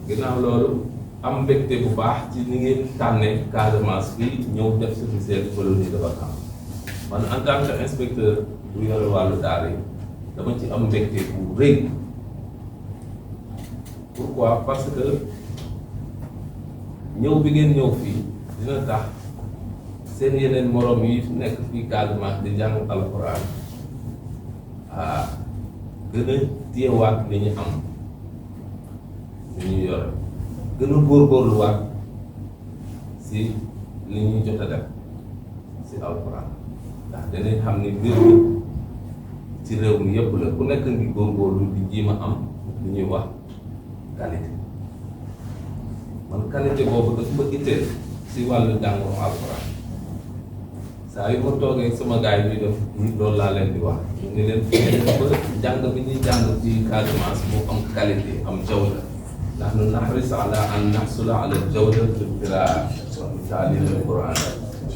ginnaaw loolu am mbégte bu baax ci ni ngeen tànnee Casamance bi ñëw def si seen colonie de vacances man en tant que inspecteur bu yore wàllu daara yi dama ci am mbégte bu rëy. Pourquoi? Parce que ñëw bi ngeen ñëw fii dina tax seen yeneen morom yi nekk fii Casamance di jàng alxuraan gën a téyewaat li ñu am li ñu yore gën a góorgóorluwaat si li ñuy jot a def si alxuraan ndax danañ xam ne mbir mi ci réew mi yëpp la ku nekk ngi góorgóorlu di jiima am li ñuy wax qualité man qualité boobu dafa ma itteel si wàllu jàngoro alxuraan saa yu ma toogee sama gars yi ñuy def loolu laa leen di wax ni leen ba jàng bi ñuy jàng ci Casamance mu am qualité am jawda nahnu nahris ala an nahsula ala jawda fi l-qira'a wa ta'lim al-Qur'an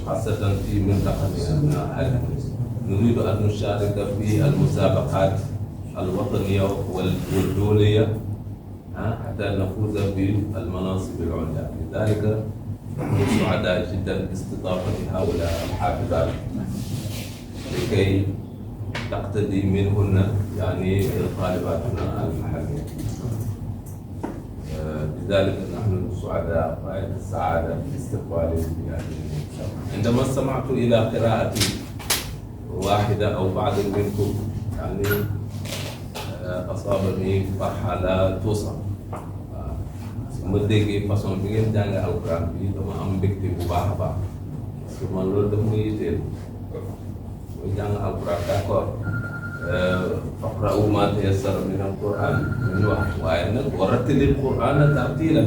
xaasatan fi mintaqatina hadihi nuridu an nusharika fi al-musabaqat al-wataniya wal-dawliya حتى نفوز بالمناصب العليا لذلك نحن سعداء جدا باستضافة هؤلاء الحافظات لكي تقتدي منهن يعني طالباتنا المحلية لذلك نحن سعداء غاية السعادة باستقبالهم يعني عندما استمعت إلى قراءة واحدة أو بعض منكم يعني أصابني فرحة لا توصف su ma déggee façon bi ngeen jàng alquran bi dama am mbégte bu baax a baax parce que man loolu daf muy yitteel mooy jàng alquran d'accord faqra'u ma tayassara min alquran ñu wax waaye nag wa rattilil qur'ana tartila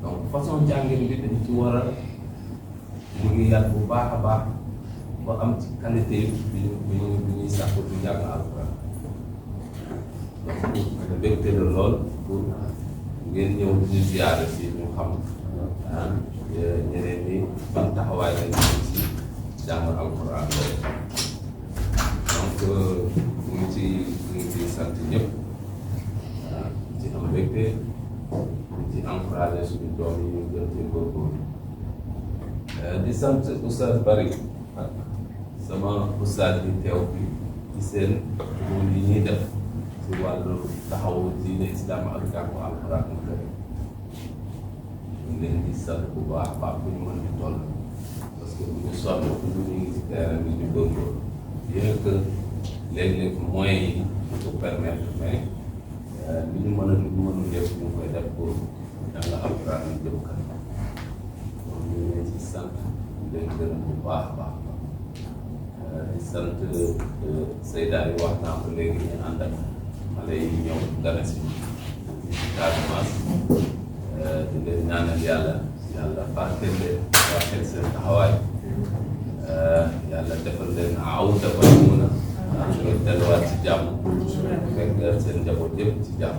donc façon jàngin bi dañ ci war a liggéeyaat bu baax a baax ba am ci qualité bi ñuy sàkku ci jàng alquran donc mbégte la lool pour ngeen ñëw ñu ziyaare si ñu xam ñeneen ñi ban taxawaay lañ am si jàng alquran donc ñu ngi ci sant ñëpp ci am mbégte ci encouragé suñu doom yi ñu gën ci góorgóorlu di sant oustaz Bari ak sama oustaz yi teew bi ci seen rôle yi ñuy def ci wàllu taxawu diine islam ak jàngu alquran mu kër ñu leen di sant bu baax baax bu ñu mën di toll parce que bu ñu sonn ñu ngi ci terrain bi ñu góorgóorlu bien que léeg-léeg moyens yi ñu ko permettre mais li ñu mën a mënul def ñu koy def pour jàng alquran ñu jëm kanam kon ñu leen ci sant leen gërëm bu baax a baax di sant Seyda yi wax naa ko léegi ñu ànd ak xale yi ñëw gane si Casamance di leen ñaanal yàlla barkeel leen barkeel seen taxawaay yàlla defal leen aw defal mun a ñu delluwaat ci jàmm fekk seen njaboot yëpp ci jàmm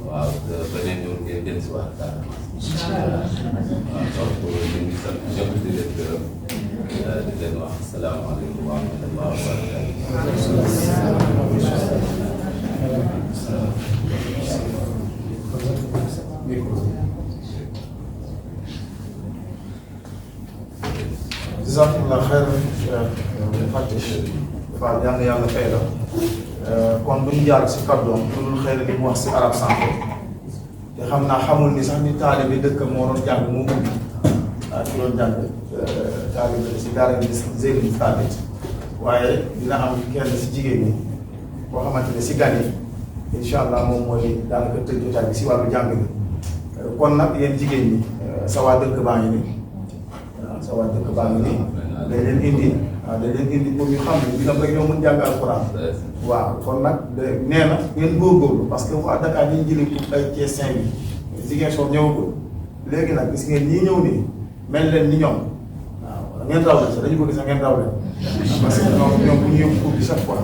waaw beneen yoon ngeen jël si waat Casamance waaw donc ñu ngi sant ñëpp di leen gërëm di leen wax asalaamaaleykum wa rahmatulah wa jazakumullah xayran Fatick Fall yal na yàlla fay la kon bu ñu jaar si kàddoom loolu xëy na li mu wax si arab sànq te xam naa xamul ni sax ni taalibe dëkk moo doon jàng moo ubbi ki doon jàng taalibe si daara bi Zeyni Thabit waaye dina am kenn si jigéen ñi boo xamante ne si gan yi incha allah moom mooy daanaka tëj jotaay bi si wàllu jàng bi kon nag yéen jigéen ñi sa waa dëkk baa ngi nii sa waa dëkk baa ngi nii dañ leen indi dañ leen indi pour ñu xam ne bi tam rek ñoo mën jàng alxuraan waaw kon nag nee na ngeen góorgóorlu parce que waa Dakar ñi jëlee pour ay Thiès Saint-Louis Ziguinchor ñëwagul léegi nag gis ngeen ñii ñëw nii mel leen ni ñoom waaw ngeen raw leen sax dañu bëgg sax ngeen raw leen parce que ñoom bu ñu yóbbu cours bi chaque fois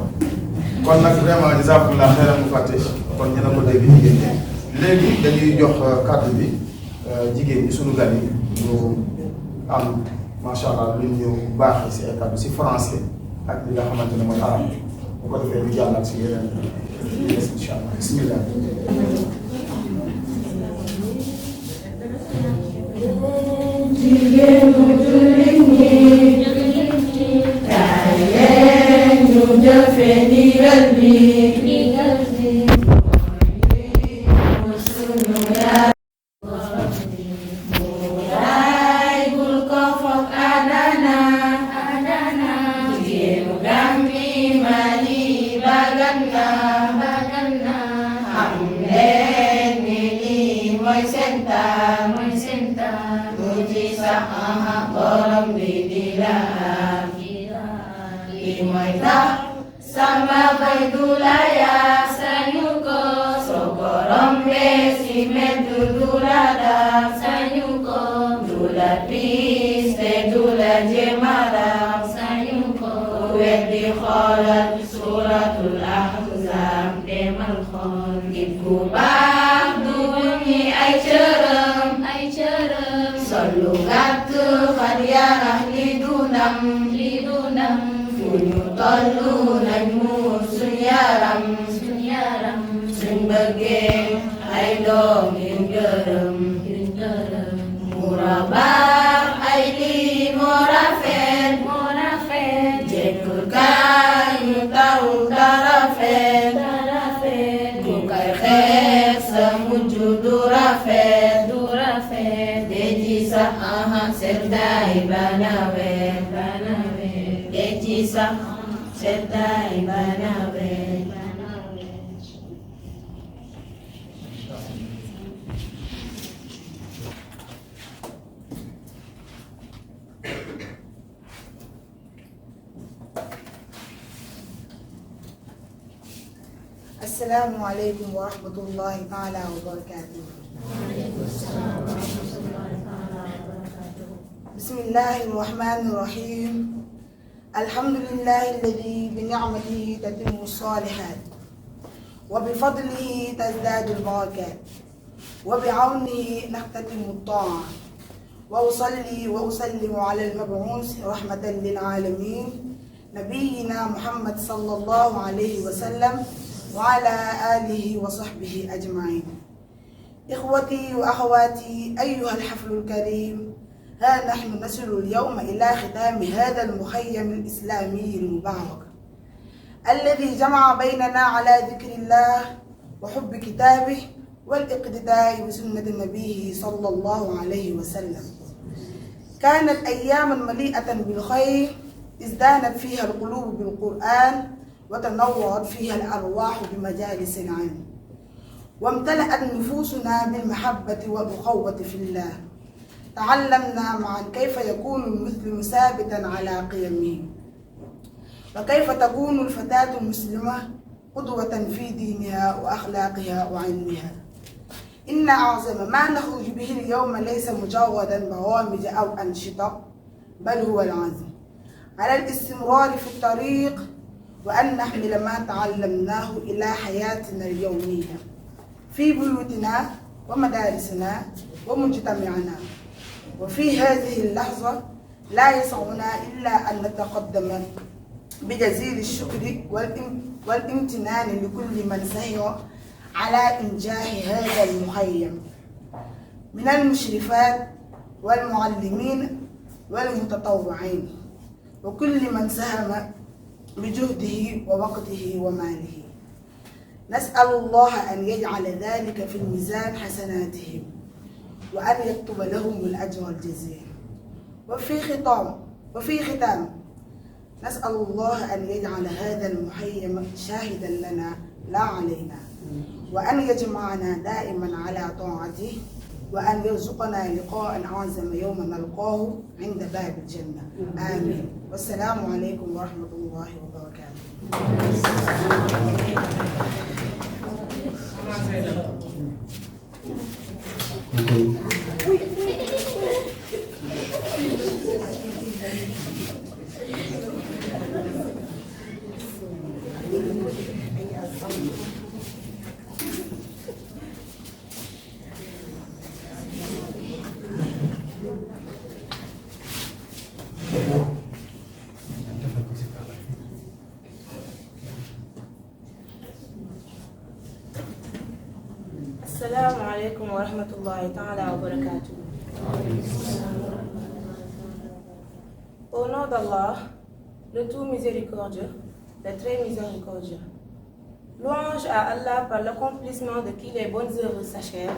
kon nag vraiment jazakumullah xayran mu fàtte kon ñu ne ko dégg jigéen ñi léegi dañuy jox kàddu bi jigéen ñi sunu gan yi ñu am macha allah lu ñu baaxee si ay kàddu si français ak li nga xamante ne mooy arab bu ko defee ñu jàll ak si yeneen incha allah bismillah jigéenu jullit ñi kaay leen ñu jëfe ndigal bi mooy sunu yaay muraay bul ko foog adana jigéenu Gambi Mali Bagana xam leen ni lii mooy seen taal mu ci sax borom bi di la am lii mooy tax sama bay du la yaa sañu ko soo ko rombee si mbedd du la dab sañu ko du la piis te du la jéemaram sañu ko weddi xoolal suuratul ahzab demal xool nit ku baax du ñi ay cërëm sol lu gàtt xar yarax li du ndam fu ñu tollu nañ muur suñ yaram suñ bëggee ay doom yu gërëm mura baax ay lii moo rafet jekkul kaay ñu tawul dara fet ku kay xeex sa mujj du rafet deji sax seddaay banawet deji sax seddaay banawet Assalamu alaikum wa rahmatullahi ta'ala wa barakatuh. Bismillahir Rahmanir Rahim. Alhamdulillahi alladhi bi ni'matihi tatimmu as-salihat wa bi fadlihi tazdadu al-barakat wa bi 'awnihi nahtatimu at-ta'at wa usalli wa usallimu 'ala al-mab'uth rahmatan lil 'alamin nabiyyina Muhammad sallallahu alayhi wa sallam وعلى آله وصحبه أجمعين. إخوتي وأخواتي أيها الحفل الكريم، ها نحن نصل اليوم إلى ختام هذا المخيم الإسلامي المبارك الذي جمع بيننا على ذكر الله وحب كتابه والاقتداء بسنة نبيه صلى الله عليه وسلم. كانت أياما مليئة بالخير ازدانت فيها القلوب بالقرآن وتنورت فيها الأرواح بمجالس العلم وامتلأت نفوسنا بالمحبة والأخوة في الله. تعلمنا معا كيف يكون المسلم ثابتا على قيمه وكيف تكون الفتاة المسلمة قدوة في دينها وأخلاقها وعلمها. إن أعظم ما نخرج به اليوم ليس مجردا برامج أو أنشطة، بل هو العزم على الاستمرار في الطريق وأن نحمل ما تعلمناه إلى حياتنا اليومية في بيوتنا ومدارسنا ومجتمعنا. وفي هذه اللحظة لا يسعنا إلا أن نتقدم بجزيل الشكر والامتنان لكل من سهر على إنجاح هذا المخيم من المشرفات والمعلمين والمتطوعين وكل من ساهم بجهده ووقته وماله. نسأل الله أن يجعل ذلك في الميزان حسناتهم وأن يكتب لهم الأجر الجزيل. وفي ختام نسأل الله أن يجعل هذا المخيم شاهدا لنا لا علينا، وأن يجمعنا دائما على طاعته، وأن يرزقنا لقاء أعظم يوم نلقاه عند باب الجنة. آمين. والسلام عليكم ورحمة الله وبركاته. Assalamu alaikum wa rahmatullahi ta'ala wa barakatuh. nom d'Allah, le tout miséricordieux, le très miséricordieux. Louange à Allah par l'accomplissement de qui les bonnes œuvres s'achèvent.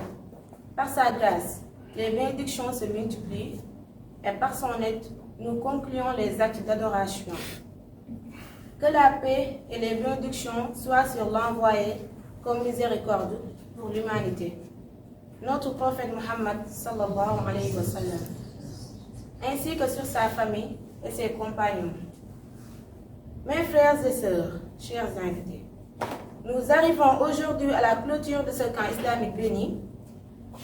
Par sa grâce, les bénédictions se multiplient et par son aide, nous concluons les actes d'adoration. Que la paix et les bénédictions soient sur l'envoyé comme miséricorde pour l'humanité, notre prophète Muhammad sallallahu alayhi wa sallam, ainsi que sur sa famille et ses compagnons. Mes frères et sœurs, chers invités, nous arrivons aujourd'hui à la clôture de ce camp islamique béni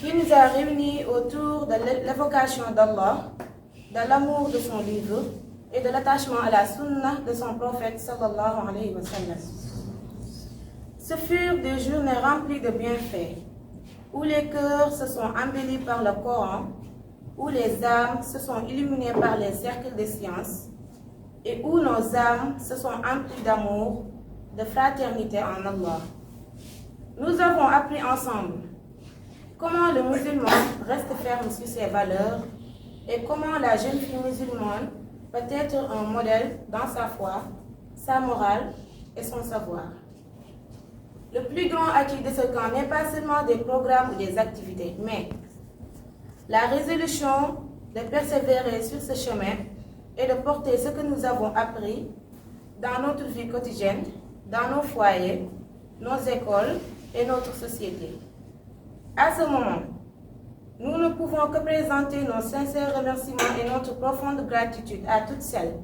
qui nous a réunis autour de l'évocation d'Allah, de l'amour de son livre et de l'attachement à la sunna de son prophète sallallahu alayhi wa sallam. Ce furent des journées remplies de bienfaits, où les cœurs se sont embellis par le Coran, où les âmes se sont illuminées par les cercles des sciences, et où nos âmes se sont emplies d'amour, de fraternité en Allah. Nous avons appris ensemble comment le musulman reste ferme sur ses valeurs et comment la jeune fille musulmane peut être un modèle dans sa foi, sa morale et son savoir. Le plus grand acquis de ce camp n'est pas seulement des programmes ou des activités, mais la résolution de persévérer sur ce chemin et de porter ce que nous avons appris dans notre vie quotidienne, dans nos foyers, nos écoles et notre société. À ce moment, nous ne pouvons que présenter nos sincères remerciements et notre profonde gratitude à toutes celles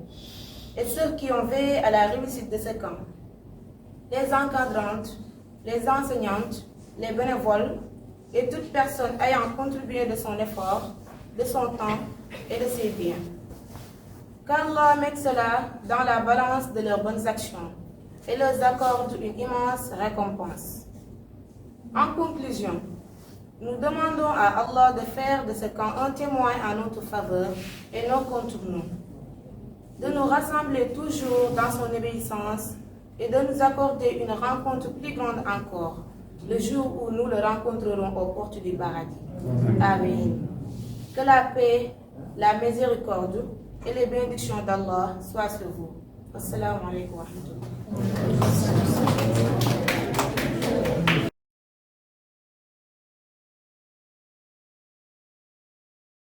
et ceux qui ont veillé à la réussite de ce camp. Les encadrantes, les enseignantes, les bénévoles et toute personne ayant contribué de son effort, de son temps et de ses biens. Qu'Allah mette cela dans la balance de leurs bonnes actions et leur accorde une immense récompense. En conclusion, nous demandons à Allah de faire de ce camp un témoin en notre faveur et non contre nous, de nous rassembler toujours dans son obéissance et de nous accorder une rencontre plus grande encore, le jour où nous le rencontrerons aux portes du paradis. Amen. Que la paix, la miséricorde et les bénédictions d'Allah soient sur vous. Assalamu alaikum wa rahmatullah.